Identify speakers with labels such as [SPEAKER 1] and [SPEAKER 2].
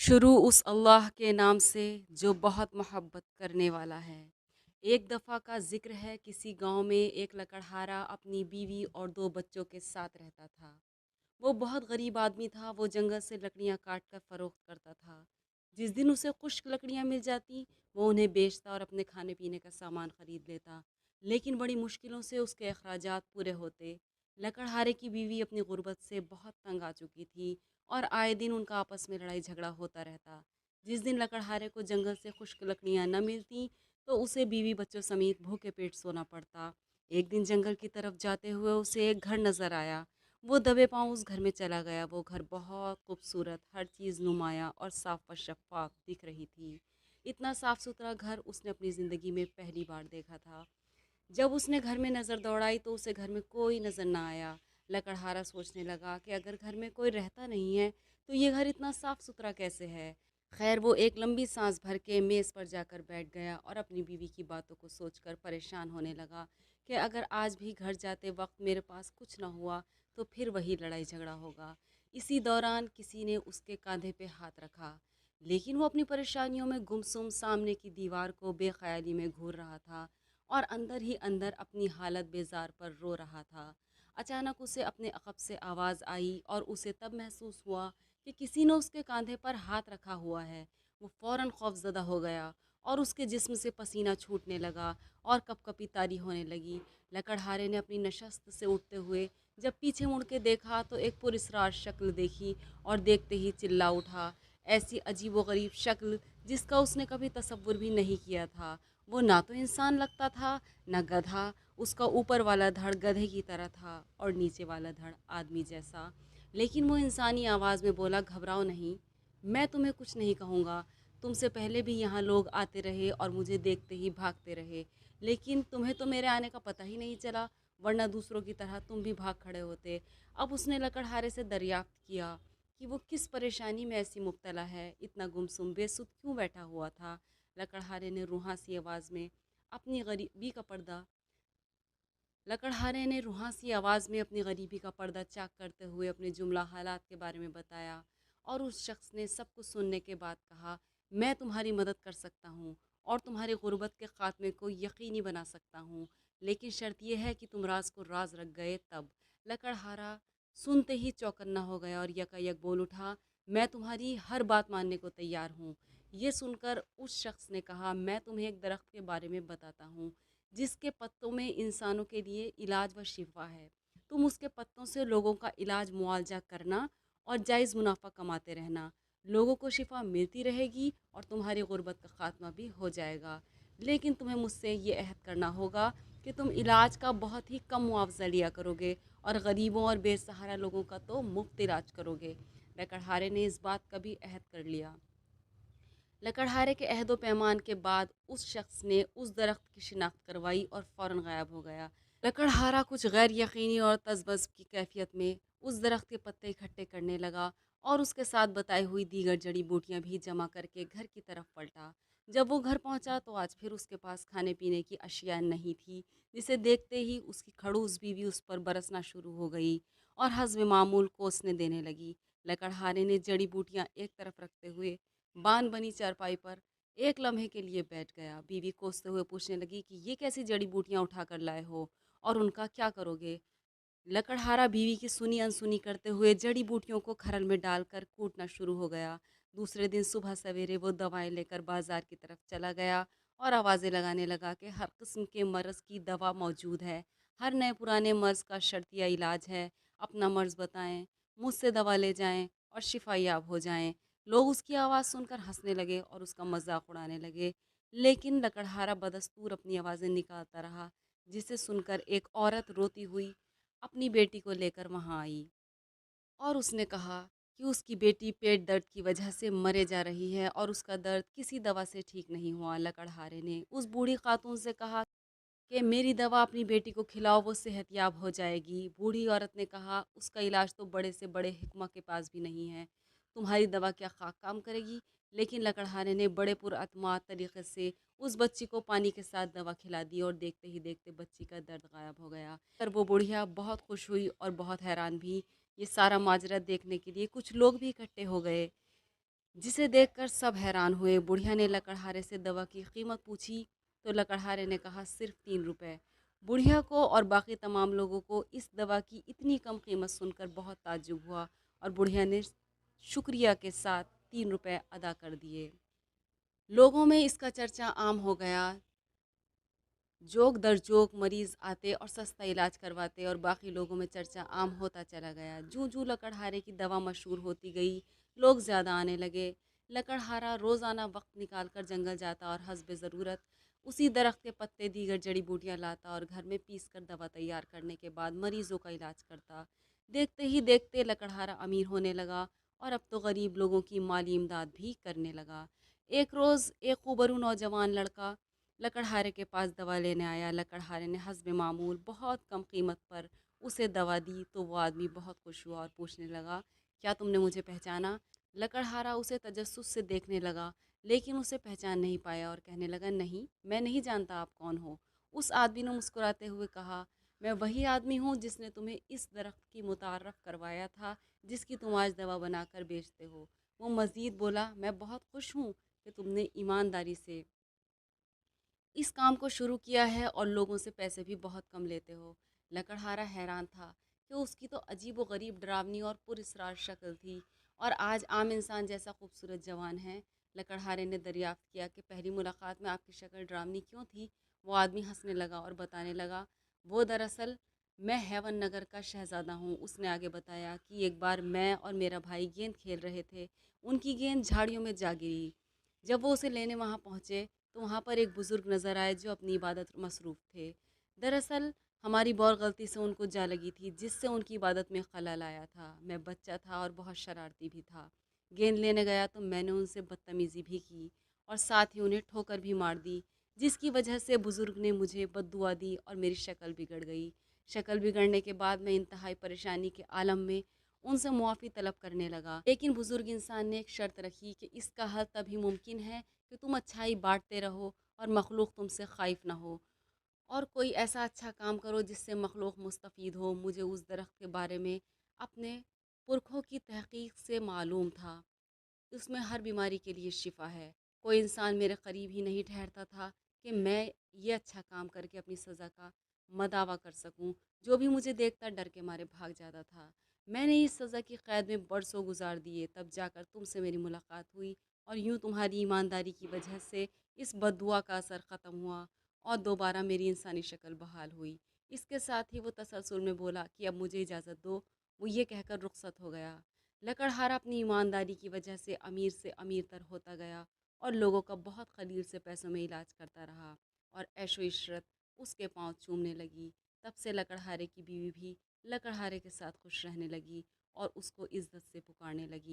[SPEAKER 1] शुरू उस अल्लाह के नाम से जो बहुत मोहब्बत करने वाला है। एक दफ़ा का ज़िक्र है, किसी गांव में एक लकड़हारा अपनी बीवी और दो बच्चों के साथ रहता था। वो बहुत गरीब आदमी था। वो जंगल से लकड़ियाँ काट कर फ़रोख्त करता था। जिस दिन उसे खुश्क लकड़ियाँ मिल जाती, वो उन्हें बेचता और अपने खाने पीने का सामान ख़रीद लेता। लेकिन बड़ी मुश्किलों से उसके अखराजात पूरे होते। लकड़हारे की बीवी अपनी गुर्बत से बहुत तंग आ चुकी थी और आए दिन उनका आपस में लड़ाई झगड़ा होता रहता। जिस दिन लकड़हारे को जंगल से खुश्क लकड़ियाँ न मिलती, तो उसे बीवी बच्चों समेत भूखे पेट सोना पड़ता। एक दिन जंगल की तरफ जाते हुए उसे एक घर नज़र आया। वो दबे पाँव उस घर में चला गया। वो घर बहुत खूबसूरत, हर चीज़ नुमाया और साफ व शफाफ दिख रही थी। इतना साफ सुथरा घर उसने अपनी ज़िंदगी में पहली बार देखा था। जब उसने घर में नज़र दौड़ाई तो उसे घर में कोई नज़र ना आया। लकड़हारा सोचने लगा कि अगर घर में कोई रहता नहीं है तो ये घर इतना साफ सुथरा कैसे है। खैर, वो एक लंबी सांस भर के मेज़ पर जाकर बैठ गया और अपनी बीवी की बातों को सोचकर परेशान होने लगा कि अगर आज भी घर जाते वक्त मेरे पास कुछ ना हुआ तो फिर वही लड़ाई झगड़ा होगा। इसी दौरान किसी ने उसके कंधे पे हाथ रखा, लेकिन वो अपनी परेशानियों में गुमसुम सामने की दीवार को बेख्याली में घूर रहा था और अंदर ही अंदर अपनी हालत बेजार पर रो रहा था। अचानक उसे अपने अक़ब से आवाज़ आई और उसे तब महसूस हुआ कि किसी ने उसके कंधे पर हाथ रखा हुआ है। वो फ़ौरन खौफज़दा हो गया और उसके जिस्म से पसीना छूटने लगा और कपकपी तारी होने लगी। लकड़हारे ने अपनी नशस्त से उठते हुए जब पीछे मुड़ के देखा तो एक पुरस्रार शक्ल देखी और देखते ही चिल्ला उठा। ऐसी अजीब व गरीब शक्ल जिसका उसने कभी तसव्वुर भी नहीं किया था। वो ना तो इंसान लगता था, न गधा। उसका ऊपर वाला धड़ गधे की तरह था और नीचे वाला धड़ आदमी जैसा। लेकिन वो इंसानी आवाज़ में बोला, घबराओ नहीं, मैं तुम्हें कुछ नहीं कहूँगा। तुमसे पहले भी यहाँ लोग आते रहे और मुझे देखते ही भागते रहे, लेकिन तुम्हें तो मेरे आने का पता ही नहीं चला, वरना दूसरों की तरह तुम भी भाग खड़े होते। अब उसने लकड़हारे से दरियाफ्त किया कि वो किस परेशानी में ऐसी मुब्तला है, इतना गुमसुम बेसुध क्यों बैठा हुआ था। लकड़हारे ने रूहां सी आवाज़ में अपनी गरीबी का पर्दा लकड़हारे ने रूहासी आवाज़ में अपनी गरीबी का पर्दा चाक करते हुए अपने जुमला हालात के बारे में बताया। और उस शख्स ने सब कुछ सुनने के बाद कहा, मैं तुम्हारी मदद कर सकता हूँ और तुम्हारी गुर्बत के ख़ात्मे को यकीनी बना सकता हूँ, लेकिन शर्त यह है कि तुम राज को राज रख गए तब। लकड़हारा सुनते ही चौकन्ना हो गया और यकायक बोल उठा, मैं तुम्हारी हर बात मानने को तैयार हूँ। ये सुनकर उस शख्स ने कहा, मैं तुम्हें एक दरख्त के बारे में बताता हूँ जिसके पत्तों में इंसानों के लिए इलाज व शिफा है। तुम उसके पत्तों से लोगों का इलाज मुआवजा करना और जायज़ मुनाफा कमाते रहना। लोगों को शिफा मिलती रहेगी और तुम्हारी गुर्बत का ख़ात्मा भी हो जाएगा। लेकिन तुम्हें मुझसे ये अहद करना होगा कि तुम इलाज का बहुत ही कम मुआवजा लिया करोगे और गरीबों और बेसहारा लोगों का तो मुफ्त इलाज करोगे। लकड़हारे ने इस बात का भी अहद कर लिया। लकड़हारे के अहद व पैमान के बाद उस शख्स ने उस दरख्त की शिनाख्त करवाई और फ़ौरन गायब हो गया। लकड़हारा कुछ गैर यकीनी और तजबज़ की कैफियत में उस दरख्त के पत्ते इकट्ठे करने लगा और उसके साथ बताई हुई दीगर जड़ी बूटियां भी जमा करके घर की तरफ पलटा। जब वो घर पहुंचा तो आज फिर उसके पास खाने पीने की अशिया नहीं थी, जिसे देखते ही उसकी खड़ूस बीवी उस पर बरसना शुरू हो गई और हज़्म मामूल कोसने देने लगी। लकड़हारे ने जड़ी बूटियां एक तरफ रखते हुए बान बनी चारपाई पर एक लम्हे के लिए बैठ गया। बीवी कोसते हुए पूछने लगी कि ये कैसी जड़ी बूटियां उठा कर लाए हो और उनका क्या करोगे। लकड़हारा बीवी की सुनी अनसुनी करते हुए जड़ी बूटियों को खरल में डालकर कूटना शुरू हो गया। दूसरे दिन सुबह सवेरे वो दवाएं लेकर बाजार की तरफ चला गया और आवाज़ें लगाने लगा कि हर किस्म के मर्ज़ की दवा मौजूद है, हर नए पुराने मर्ज़ का शर्तिया इलाज है। अपना मर्ज़ बताएं, मुझसे दवा ले जाएं और शिफा याब हो जाएं। लोग उसकी आवाज़ सुनकर हंसने लगे और उसका मजाक उड़ाने लगे, लेकिन लकड़हारा बदस्तूर अपनी आवाज़ें निकालता रहा, जिसे सुनकर एक औरत रोती हुई अपनी बेटी को लेकर वहाँ आई और उसने कहा कि उसकी बेटी पेट दर्द की वजह से मरे जा रही है और उसका दर्द किसी दवा से ठीक नहीं हुआ। लकड़हारे ने उस बूढ़ी खातून से कहा कि मेरी दवा अपनी बेटी को खिलाओ, वो सेहतयाब हो जाएगी। बूढ़ी औरत ने कहा, उसका इलाज तो बड़े से बड़े हिकमा के पास भी नहीं है, तुम्हारी दवा क्या खाक काम करेगी। लेकिन लकड़हारे ने बड़े पुरअतमाद तरीक़े से उस बच्ची को पानी के साथ दवा खिला दी और देखते ही देखते बच्ची का दर्द गायब हो गया। पर वो बुढ़िया बहुत खुश हुई और बहुत हैरान भी। ये सारा माजरा देखने के लिए कुछ लोग भी इकट्ठे हो गए। जिसे देखकर सब हैरान हुए। बुढ़िया ने लकड़हारे से दवा की कीमत पूछी तो लकड़हारे ने कहा सिर्फ 3 रुपए। बुढ़िया को और बाकी तमाम लोगों को इस दवा की इतनी कम कीमत सुनकर बहुत ताज्जुब हुआ और बुढ़िया ने शुक्रिया के साथ 3 रुपए अदा कर दिए। लोगों में इसका चर्चा आम हो गया। जोक दर जोक मरीज आते और सस्ता इलाज करवाते और बाकी लोगों में चर्चा आम होता चला गया। जूं जूं लकड़हारे की दवा मशहूर होती गई, लोग ज़्यादा आने लगे। लकड़हारा रोज़ाना वक्त निकाल कर जंगल जाता और हस्ब ज़रूरत उसी दरख्त के पत्ते दीगर जड़ी बूटियां लाता और घर में पीस कर दवा तैयार करने के बाद मरीज़ों का इलाज करता। देखते ही देखते लकड़हारा अमीर होने लगा और अब तो गरीब लोगों की माली इमदाद भी करने लगा। एक रोज़ एक कुबरू नौजवान लड़का लकड़हारे के पास दवा लेने आया। लकड़हारे ने हस्ब मामूल बहुत कम कीमत पर उसे दवा दी तो वो आदमी बहुत खुश हुआ और पूछने लगा, क्या तुमने मुझे पहचाना? लकड़हारा उसे तजस्सुस से देखने लगा, लेकिन उसे पहचान नहीं पाया और कहने लगा, नहीं, मैं नहीं जानता आप कौन हो। उस आदमी ने मुस्कुराते हुए कहा, मैं वही आदमी हूँ जिसने तुम्हें इस दरख्त की मुतारफ़ करवाया था जिसकी तुम आज दवा बनाकर बेचते हो। वो मज़ीद बोला, मैं बहुत खुश हूँ कि तुमने ईमानदारी से इस काम को शुरू किया है और लोगों से पैसे भी बहुत कम लेते हो। लकड़हारा हैरान था कि उसकी तो अजीब व गरीब, डरावनी और पुरस्रार शक्ल थी और आज आम इंसान जैसा खूबसूरत जवान है। लकड़हारे ने दरियाफ्त किया कि पहली मुलाकात में आपकी शक्ल डरावनी क्यों थी? वो आदमी हंसने लगा और बताने लगा, वो दरअसल मैं हैवन नगर का शहज़ादा हूँ। उसने आगे बताया कि एक बार मैं और मेरा भाई गेंद खेल रहे थे, उनकी गेंद झाड़ियों में जा गिरी। जब वो उसे लेने वहाँ पहुँचे तो वहाँ पर एक बुज़ुर्ग नज़र आए जो अपनी इबादत मसरूफ़ थे। दरअसल हमारी बहुत गलती से उनको जा लगी थी जिससे उनकी इबादत में खलल आया था। मैं बच्चा था और बहुत शरारती भी था। गेंद लेने गया तो मैंने उनसे बदतमीज़ी भी की और साथ ही उन्हें ठोकर भी मार दी, जिसकी वजह से बुज़ुर्ग ने मुझे बद्दुआ दी और मेरी शक्ल बिगड़ गई। शक्ल बिगड़ने के बाद मैं इंतहाई परेशानी के आलम में उनसे मुआफ़ी तलब करने लगा, लेकिन बुज़ुर्ग इंसान ने एक शर्त रखी कि इसका हल तभी मुमकिन है कि तुम अच्छाई बांटते रहो और मखलूक तुमसे खाइफ ना हो, और कोई ऐसा अच्छा काम करो जिससे मखलूक मुस्तफ़ीद हो। मुझे उस दरख्त के बारे में अपने पुरखों की तहकीक से मालूम था, उसमें हर बीमारी के लिए शिफा है। कोई इंसान मेरे करीब ही नहीं ठहरता था कि मैं ये अच्छा काम करके अपनी सज़ा का मदावा कर सकूं। जो भी मुझे देखता डर के मारे भाग जाता था। मैंने इस सज़ा की क़ैद में बरसों गुजार दिए, तब जाकर तुमसे मेरी मुलाकात हुई और यूं तुम्हारी ईमानदारी की वजह से इस बद्दुआ का असर ख़त्म हुआ और दोबारा मेरी इंसानी शक्ल बहाल हुई। इसके साथ ही वो तसल्सुल में बोला कि अब मुझे इजाज़त दो। वो ये कहकर रुखसत हो गया। लकड़हारा अपनी ईमानदारी की वजह से अमीर तर होता गया और लोगों का बहुत कलील से पैसों में इलाज करता रहा और ऐशो इशरत उसके पाँव चूमने लगी। तब से लकड़हारे की बीवी भी लकड़हारे के साथ खुश रहने लगी और उसको इज्जत से पुकारने लगी।